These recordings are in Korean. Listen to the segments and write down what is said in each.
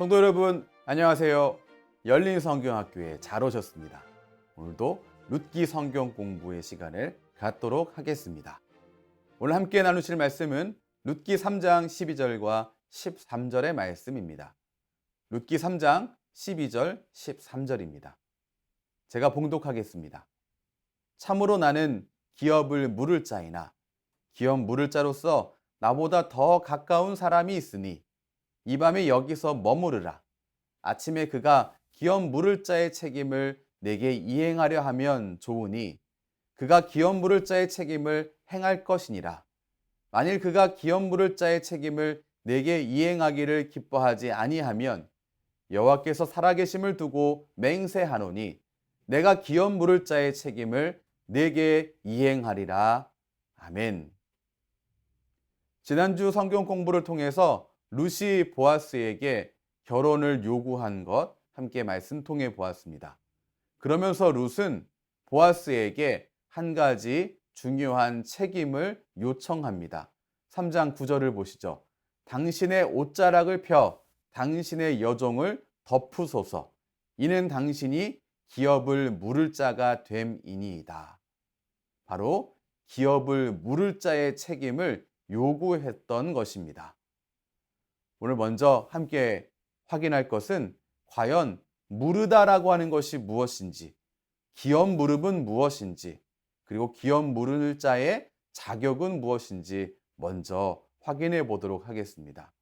성도 여러분, 안녕하세요. 열린성경학교에 잘 오셨습니다. 오늘도 룻기 성경 공부의 시간을 갖도록 하겠습니다. 오늘 함께 나누실 말씀은 룻기 3장 12절과 13절의 말씀입니다. 룻기 3장 12절, 13절입니다. 제가 봉독하겠습니다. 참으로 나는 기업을 물을 자이나 기업 물을 자로서 나보다 더 가까운 사람이 있으니 이 밤에 여기서 머무르라. 아침에 그가 기업 물을 자의 책임을 내게 이행하려 하면 좋으니 그가 기업 물을 자의 책임을 행할 것이니라. 만일 그가 기업 물을 자의 책임을 내게 이행하기를 기뻐하지 아니하면 여호와께서 살아계심을 두고 맹세하노니 내가 기업 물을 자의 책임을 내게 이행하리라. 아멘. 지난주 성경 공부를 통해서 룻이 보아스에게 결혼을 요구한 것 함께 말씀 통해 보았습니다. 그러면서 룻은 보아스에게 한 가지 중요한 책임을 요청합니다. 3장 9절을 보시죠. 당신의 옷자락을 펴 당신의 여종을 덮으소서. 이는 당신이 기업을 물을 자가 됨이니이다. 바로 기업을 물을 자의 책임을 요구했던 것입니다. 오늘 먼저 함께 확인할 것은 과연 무르다라고 하는 것이 무엇인지, 기업 무릅은 무엇인지, 그리고 기업 무를 자의 자격은 무엇인지 먼저 확인해 보도록 하겠습니다.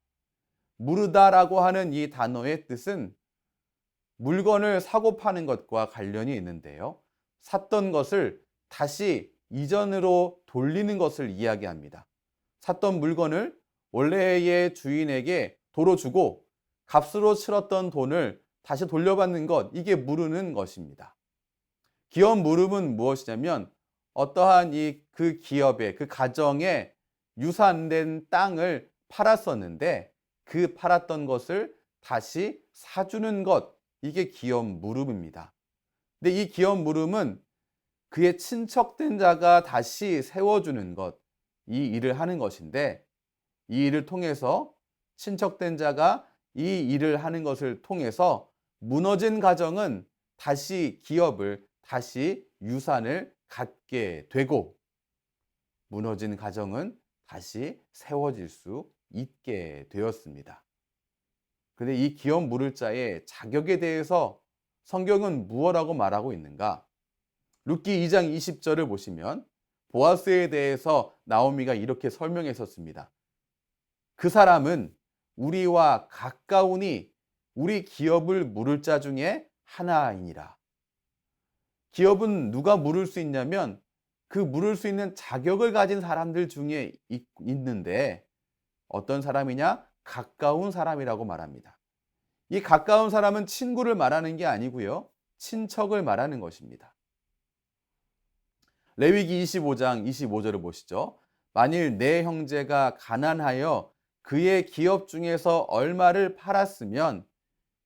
무르다라고 하는 이 단어의 뜻은 물건을 사고 파는 것과 관련이 있는데요. 샀던 것을 다시 이전으로 돌리는 것을 이야기합니다. 샀던 물건을 원래의 주인에게 도로 주고 값으로 치렀던 돈을 다시 돌려받는 것, 이게 무르는 것입니다. 기업 무름은 무엇이냐면 어떠한 그 기업의, 그 가정의 유산된 땅을 팔았었는데 그 팔았던 것을 다시 사주는 것, 이게 기업 무름입니다. 근데 이 기업 무름은 그의 친척된 자가 다시 세워주는 것, 이 일을 하는 것인데 이 일을 통해서 친척된 자가 이 일을 하는 것을 통해서 무너진 가정은 다시 기업을, 다시 유산을 갖게 되고 무너진 가정은 다시 세워질 수 있게 되었습니다. 그런데 이 기업 물을 자의 자격에 대해서 성경은 무엇라고 말하고 있는가? 룻기 2장 20절을 보시면 보아스에 대해서 나오미가 이렇게 설명했었습니다. 그 사람은 우리와 가까우니 우리 기업을 물을 자 중에 하나이니라. 기업은 누가 물을 수 있냐면 그 물을 수 있는 자격을 가진 사람들 중에 있는데 어떤 사람이냐? 가까운 사람이라고 말합니다. 이 가까운 사람은 친구를 말하는 게 아니고요. 친척을 말하는 것입니다. 레위기 25장 25절을 보시죠. 만일 내 형제가 가난하여 그의 기업 중에서 얼마를 팔았으면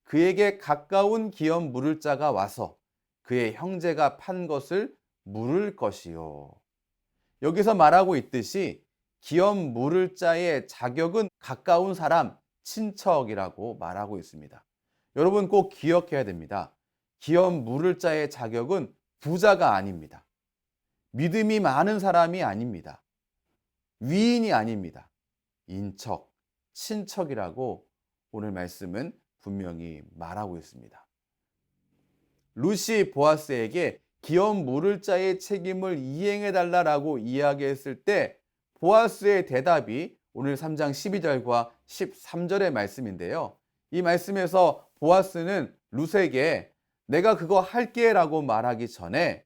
그에게 가까운 기업 물을 자가 와서 그의 형제가 판 것을 물을 것이요. 여기서 말하고 있듯이 기업 물을 자의 자격은 가까운 사람, 친척이라고 말하고 있습니다. 여러분 꼭 기억해야 됩니다. 기업 물을 자의 자격은 부자가 아닙니다. 믿음이 많은 사람이 아닙니다. 위인이 아닙니다. 인척, 친척이라고 오늘 말씀은 분명히 말하고 있습니다. 룻이 보아스에게 기업 물을 자의 책임을 이행해달라고 이야기했을 때 보아스의 대답이 오늘 3장 12절과 13절의 말씀인데요. 이 말씀에서 보아스는 룻에게 내가 그거 할게 라고 말하기 전에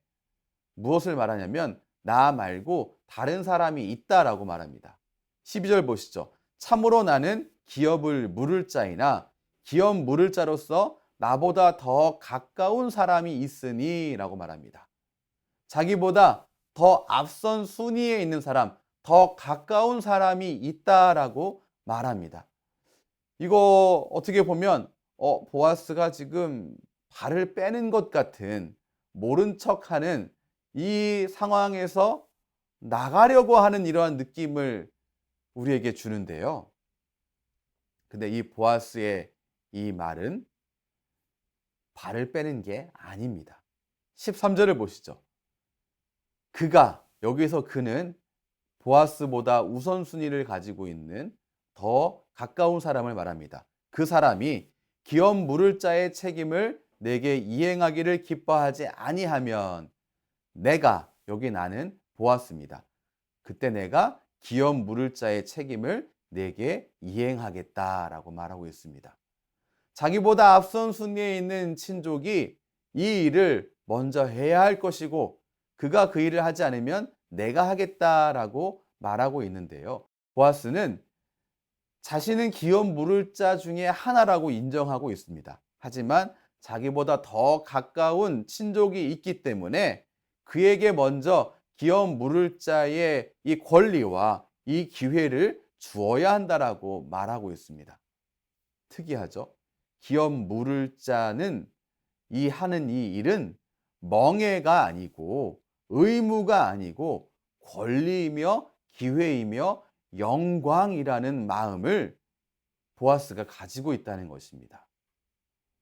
무엇을 말하냐면 나 말고 다른 사람이 있다라고 말합니다. 12절 보시죠. 참으로 나는 기업을 물을 자이나 기업 물을 자로서 나보다 더 가까운 사람이 있으니 라고 말합니다. 자기보다 더 앞선 순위에 있는 사람, 더 가까운 사람이 있다라고 말합니다. 이거 어떻게 보면 보아스가 지금 발을 빼는 것 같은 모른 척하는 이 상황에서 나가려고 하는 이러한 느낌을 우리에게 주는데요. 근데 이 보아스의 이 말은 발을 빼는 게 아닙니다. 13절을 보시죠. 그가, 여기서 그는 보아스보다 우선순위를 가지고 있는 더 가까운 사람을 말합니다. 그 사람이 기업 물을 자의 책임을 내게 이행하기를 기뻐하지 아니하면 내가, 여기 나는 보았습니다. 그때 내가 기업 물을 자의 책임을 내게 이행하겠다라고 말하고 있습니다. 자기보다 앞선 순위에 있는 친족이 이 일을 먼저 해야 할 것이고 그가 그 일을 하지 않으면 내가 하겠다라고 말하고 있는데요. 보아스는 자신은 기업 물을 자 중에 하나라고 인정하고 있습니다. 하지만 자기보다 더 가까운 친족이 있기 때문에 그에게 먼저 기업 물을 자의 이 권리와 이 기회를 주어야 한다라고 말하고 있습니다. 특이하죠? 기업 물을 자는 하는 이 일은 멍해가 아니고 의무가 아니고 권리이며 기회이며 영광이라는 마음을 보아스가 가지고 있다는 것입니다.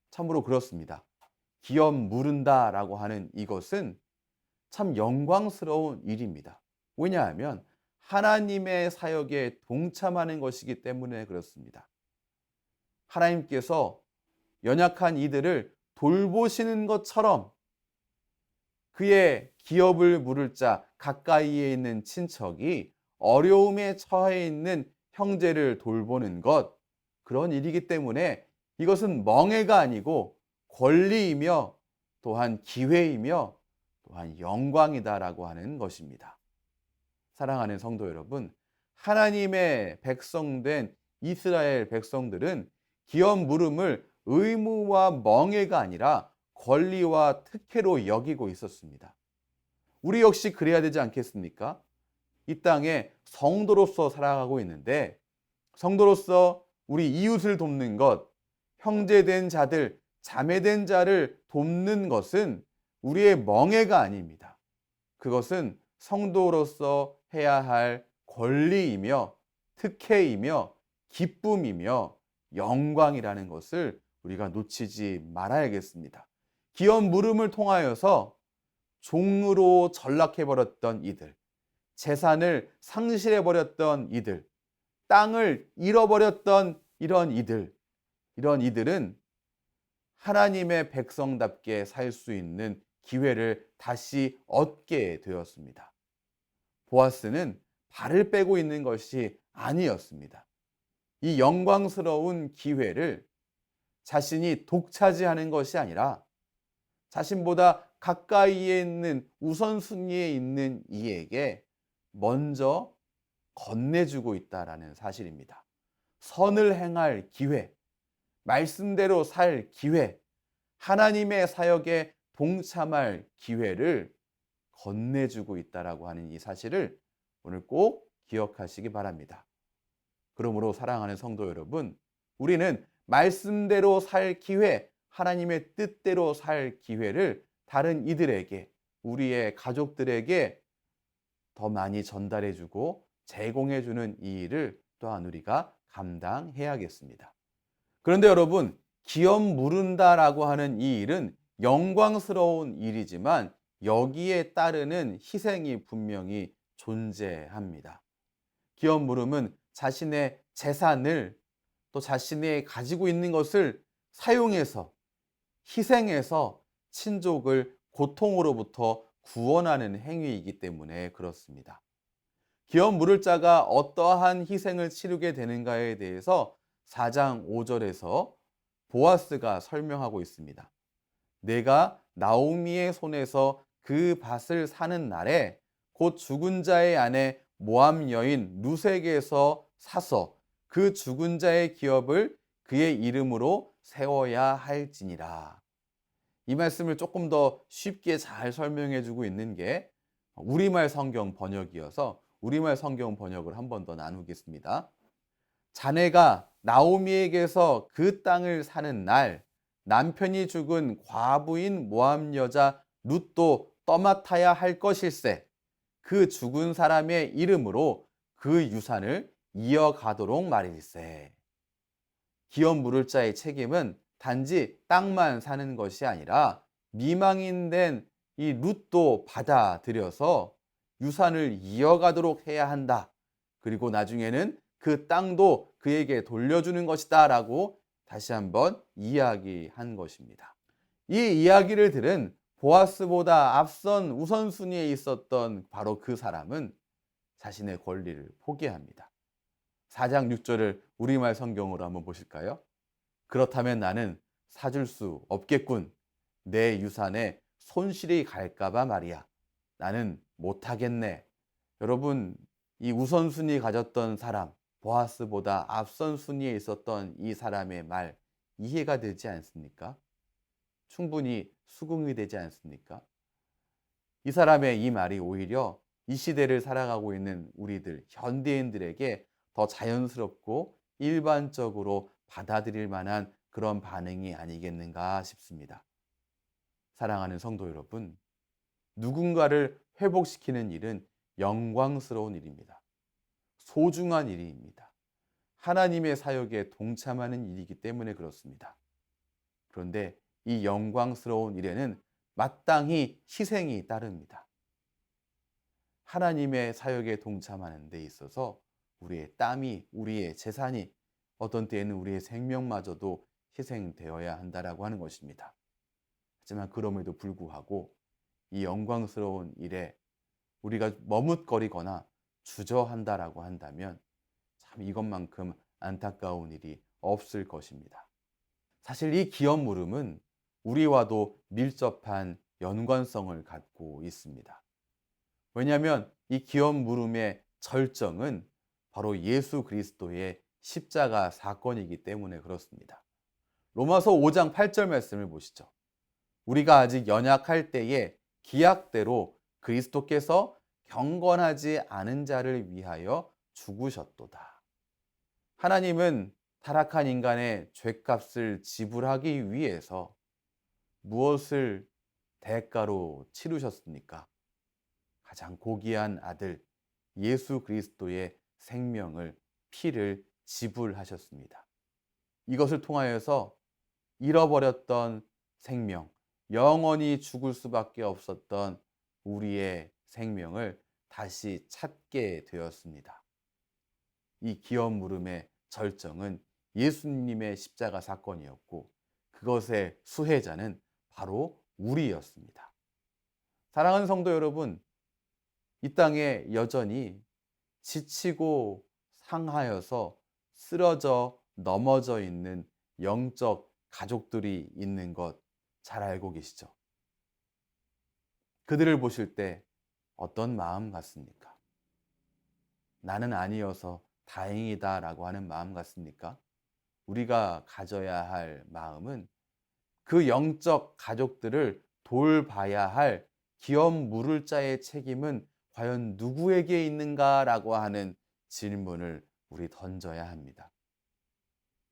참으로 그렇습니다. 기업 물은다라고 하는 이것은 참 영광스러운 일입니다. 왜냐하면 하나님의 사역에 동참하는 것이기 때문에 그렇습니다. 하나님께서 연약한 이들을 돌보시는 것처럼 그의 기업을 물을 자, 가까이에 있는 친척이 어려움에 처해 있는 형제를 돌보는 것, 그런 일이기 때문에 이것은 멍해가 아니고 권리이며 또한 기회이며 또한 영광이다라고 하는 것입니다. 사랑하는 성도 여러분, 하나님의 백성된 이스라엘 백성들은 기업 물음을 의무와 멍해가 아니라 권리와 특혜로 여기고 있었습니다. 우리 역시 그래야 되지 않겠습니까? 이 땅에 성도로서 살아가고 있는데 성도로서 우리 이웃을 돕는 것, 형제된 자들, 자매된 자를 돕는 것은 우리의 멍해가 아닙니다. 그것은 성도로서 해야 할 권리이며 특혜이며 기쁨이며 영광이라는 것을 우리가 놓치지 말아야겠습니다. 기업 물음을 통하여서 종으로 전락해버렸던 이들, 재산을 상실해버렸던 이들, 땅을 잃어버렸던 이런 이들은 하나님의 백성답게 살 수 있는 기회를 다시 얻게 되었습니다. 보아스는 발을 빼고 있는 것이 아니었습니다. 이 영광스러운 기회를 자신이 독차지하는 것이 아니라 자신보다 가까이에 있는 우선순위에 있는 이에게 먼저 건네주고 있다라는 사실입니다. 선을 행할 기회, 말씀대로 살 기회, 하나님의 사역에 동참할 기회를 건네주고 있다라고 하는 이 사실을 오늘 꼭 기억하시기 바랍니다. 그러므로 사랑하는 성도 여러분, 우리는 말씀대로 살 기회, 하나님의 뜻대로 살 기회를 다른 이들에게, 우리의 가족들에게 더 많이 전달해주고 제공해주는 이 일을 또한 우리가 감당해야겠습니다. 그런데 여러분, 기업 물은다라고 하는 이 일은 영광스러운 일이지만 여기에 따르는 희생이 분명히 존재합니다. 기업 물음은 자신의 재산을 또 자신이 가지고 있는 것을 사용해서 희생해서 친족을 고통으로부터 구원하는 행위이기 때문에 그렇습니다. 기업 물을 자가 어떠한 희생을 치르게 되는가에 대해서 4장 5절에서 보아스가 설명하고 있습니다. 내가 나오미의 손에서 그 밭을 사는 날에 곧 죽은 자의 아내 모압 여인 룻에게서 사서 그 죽은 자의 기업을 그의 이름으로 세워야 할지니라. 이 말씀을 조금 더 쉽게 잘 설명해 주고 있는 게 우리말 성경 번역이어서 우리말 성경 번역을 한 번 더 나누겠습니다. 자네가 나오미에게서 그 땅을 사는 날 남편이 죽은 과부인 모압 여자 룻도 떠맡아야 할 것일세. 그 죽은 사람의 이름으로 그 유산을 이어가도록 말일세. 기업 물을 자의 책임은 단지 땅만 사는 것이 아니라 미망인 된 이 룻도 받아들여서 유산을 이어가도록 해야 한다. 그리고 나중에는 그 땅도 그에게 돌려주는 것이다 라고 다시 한번 이야기한 것입니다. 이 이야기를 들은 보아스보다 앞선 우선순위에 있었던 바로 그 사람은 자신의 권리를 포기합니다. 4장 6절을 우리말 성경으로 한번 보실까요? 그렇다면 나는 사줄 수 없겠군. 내 유산에 손실이 갈까봐 말이야. 나는 못하겠네. 여러분, 이 우선순위 가졌던 사람, 보아스보다 앞선 순위에 있었던 이 사람의 말 이해가 되지 않습니까? 충분히 수긍이 되지 않습니까? 이 사람의 이 말이 오히려 이 시대를 살아가고 있는 우리들, 현대인들에게 더 자연스럽고 일반적으로 받아들일 만한 그런 반응이 아니겠는가 싶습니다. 사랑하는 성도 여러분, 누군가를 회복시키는 일은 영광스러운 일입니다. 소중한 일입니다. 하나님의 사역에 동참하는 일이기 때문에 그렇습니다. 그런데 이 영광스러운 일에는 마땅히 희생이 따릅니다. 하나님의 사역에 동참하는 데 있어서 우리의 땀이, 우리의 재산이, 어떤 때에는 우리의 생명마저도 희생되어야 한다라고 하는 것입니다. 하지만 그럼에도 불구하고 이 영광스러운 일에 우리가 머뭇거리거나 주저한다라고 한다면 참 이것만큼 안타까운 일이 없을 것입니다. 사실 이 기업 물음은 우리와도 밀접한 연관성을 갖고 있습니다. 왜냐하면 이 기업 물음의 절정은 바로 예수 그리스도의 십자가 사건이기 때문에 그렇습니다. 로마서 5장 8절 말씀을 보시죠. 우리가 아직 연약할 때에 기약대로 그리스도께서 경건하지 않은 자를 위하여 죽으셨도다. 하나님은 타락한 인간의 죗값을 지불하기 위해서 무엇을 대가로 치르셨습니까? 가장 고귀한 아들 예수 그리스도의 생명을, 피를 지불하셨습니다. 이것을 통하여서 잃어버렸던 생명, 영원히 죽을 수밖에 없었던 우리의 생명을 다시 찾게 되었습니다. 이 기업 물음의 절정은 예수님의 십자가 사건이었고 그것의 수혜자는 바로 우리였습니다. 사랑하는 성도 여러분, 이 땅에 여전히 지치고 상하여서 쓰러져 넘어져 있는 영적 가족들이 있는 것 잘 알고 계시죠? 그들을 보실 때 어떤 마음 같습니까? 나는 아니어서 다행이다라고 하는 마음 같습니까? 우리가 가져야 할 마음은 그 영적 가족들을 돌봐야 할 기업 물을 자의 책임은 과연 누구에게 있는가라고 하는 질문을 우리 던져야 합니다.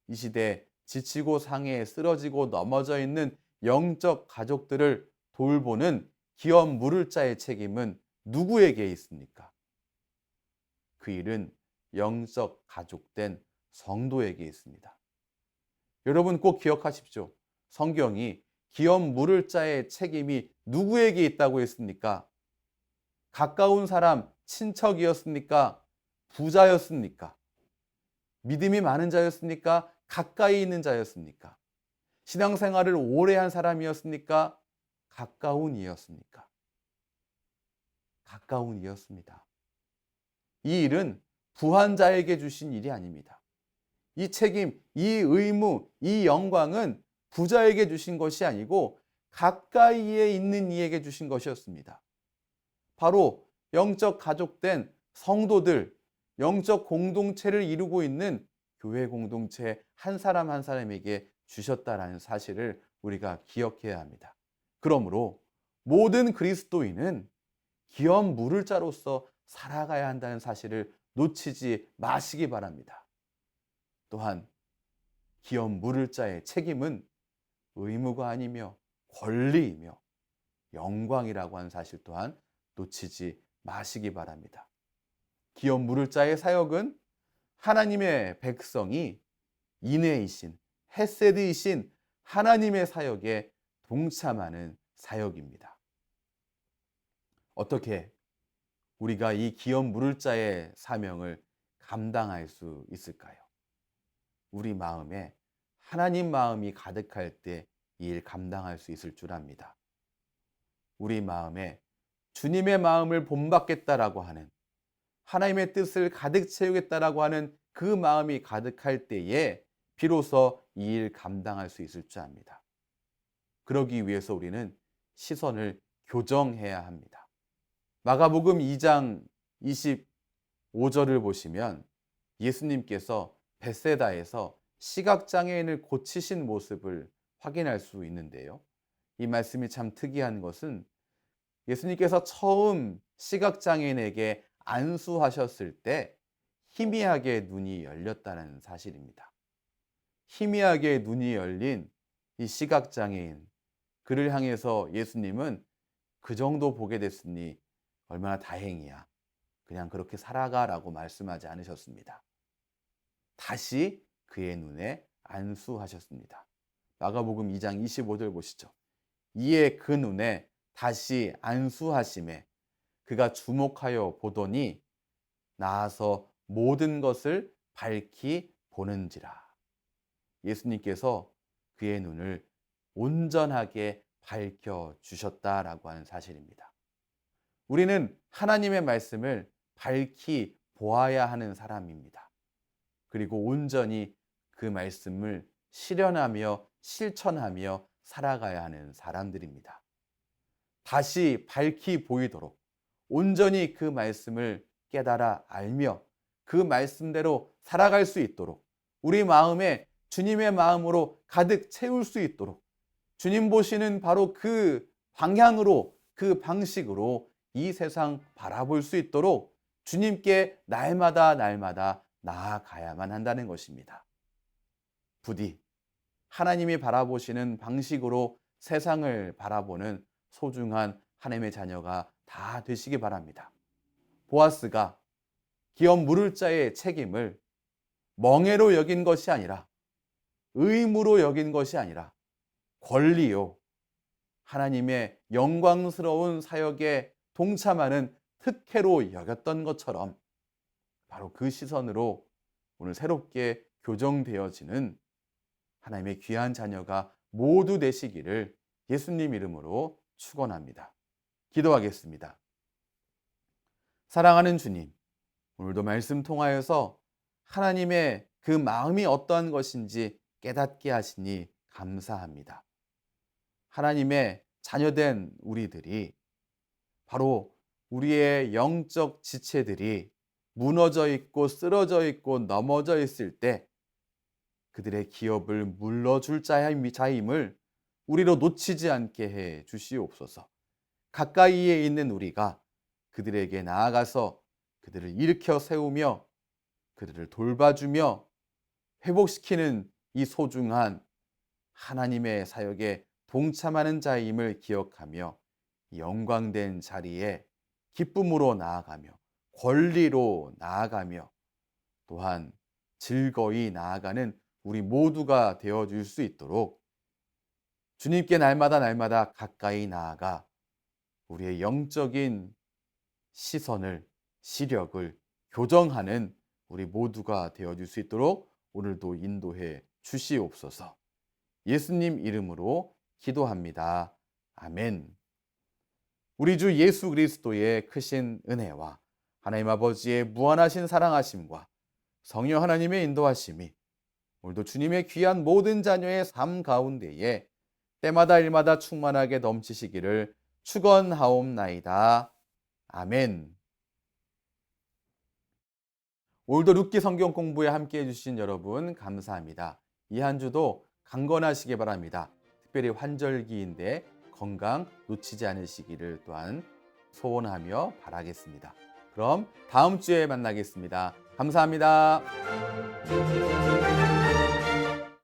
이 시대 지치고 상해 쓰러지고 넘어져 있는 영적 가족들을 돌보는 기업 물을 자의 책임은 누구에게 있습니까? 그 일은 영적 가족된 성도에게 있습니다. 여러분 꼭 기억하십시오. 성경이 기업 물을 자의 책임이 누구에게 있다고 했습니까? 가까운 사람, 친척이었습니까? 부자였습니까? 믿음이 많은 자였습니까? 가까이 있는 자였습니까? 신앙생활을 오래 한 사람이었습니까? 가까운 이였습니까? 가까운 이였습니다. 이 일은 부한 자에게 주신 일이 아닙니다. 이 책임, 이 의무, 이 영광은 부자에게 주신 것이 아니고 가까이에 있는 이에게 주신 것이었습니다. 바로 영적 가족된 성도들, 영적 공동체를 이루고 있는 교회 공동체 한 사람 한 사람에게 주셨다라는 사실을 우리가 기억해야 합니다. 그러므로 모든 그리스도인은 기업 물을 자로서 살아가야 한다는 사실을 놓치지 마시기 바랍니다. 또한 기업 물을 자의 책임은 의무가 아니며 권리이며 영광이라고 하는 사실 또한 놓치지 마시기 바랍니다. 기업 물을 자의 사역은 하나님의 백성이 인애이신 헤세드이신 하나님의 사역에 동참하는 사역입니다. 어떻게 우리가 이 기업 물을 자의 사명을 감당할 수 있을까요? 우리 마음에 하나님 마음이 가득할 때 이 일 감당할 수 있을 줄 압니다. 우리 마음에 주님의 마음을 본받겠다라고 하는, 하나님의 뜻을 가득 채우겠다라고 하는 그 마음이 가득할 때에 비로소 이 일 감당할 수 있을 줄 압니다. 그러기 위해서 우리는 시선을 교정해야 합니다. 마가복음 2장 25절을 보시면 예수님께서 벳세다에서 시각장애인을 고치신 모습을 확인할 수 있는데요. 이 말씀이 참 특이한 것은 예수님께서 처음 시각장애인에게 안수하셨을 때 희미하게 눈이 열렸다는 사실입니다. 희미하게 눈이 열린 이 시각장애인, 그를 향해서 예수님은 그 정도 보게 됐으니 얼마나 다행이야. 그냥 그렇게 살아가라고 말씀하지 않으셨습니다. 다시 그의 눈에 안수하셨습니다. 마가복음 2장 25절 보시죠. 이에 그 눈에 다시 안수하심에 그가 주목하여 보더니 나아서 모든 것을 밝히 보는지라. 예수님께서 그의 눈을 온전하게 밝혀 주셨다라고 하는 사실입니다. 우리는 하나님의 말씀을 밝히 보아야 하는 사람입니다. 그리고 온전히 그 말씀을 실현하며 실천하며 살아가야 하는 사람들입니다. 다시 밝히 보이도록 온전히 그 말씀을 깨달아 알며 그 말씀대로 살아갈 수 있도록 우리 마음에 주님의 마음으로 가득 채울 수 있도록 주님 보시는 바로 그 방향으로, 그 방식으로 이 세상 바라볼 수 있도록 주님께 날마다 나아가야만 한다는 것입니다. 부디 하나님이 바라보시는 방식으로 세상을 바라보는 소중한 하나님의 자녀가 다 되시기 바랍니다. 보아스가 기업 물을 자의 책임을 멍해로 여긴 것이 아니라, 의무로 여긴 것이 아니라 권리요, 하나님의 영광스러운 사역에 동참하는 특혜로 여겼던 것처럼 바로 그 시선으로 오늘 새롭게 교정되어지는 하나님의 귀한 자녀가 모두 되시기를 예수님 이름으로 축원합니다. 기도하겠습니다. 사랑하는 주님, 오늘도 말씀 통하여서 하나님의 그 마음이 어떠한 것인지 깨닫게 하시니 감사합니다. 하나님의 자녀된 우리들이 바로 우리의 영적 지체들이 무너져 있고 쓰러져 있고 넘어져 있을 때 그들의 기업을 물러줄 자임을 우리로 놓치지 않게 해 주시옵소서. 가까이에 있는 우리가 그들에게 나아가서 그들을 일으켜 세우며 그들을 돌봐주며 회복시키는 이 소중한 하나님의 사역에 동참하는 자임을 기억하며 영광된 자리에 기쁨으로 나아가며 권리로 나아가며 또한 즐거이 나아가는 우리 모두가 되어줄 수 있도록 주님께 날마다 가까이 나아가 우리의 영적인 시선을, 시력을 교정하는 우리 모두가 되어줄 수 있도록 오늘도 인도해 주시옵소서. 예수님 이름으로 기도합니다. 아멘. 우리 주 예수 그리스도의 크신 은혜와 하나님 아버지의 무한하신 사랑하심과 성령 하나님의 인도하심이 오늘도 주님의 귀한 모든 자녀의 삶 가운데에 때마다 일마다 충만하게 넘치시기를 축원하옵나이다. 아멘. 오늘도 룻기 성경 공부에 함께해 주신 여러분 감사합니다. 이 한 주도 강건하시기 바랍니다. 특별히 환절기인데 건강 놓치지 않으시기를 또한 소원하며 바라겠습니다. 그럼 다음 주에 만나겠습니다. 감사합니다.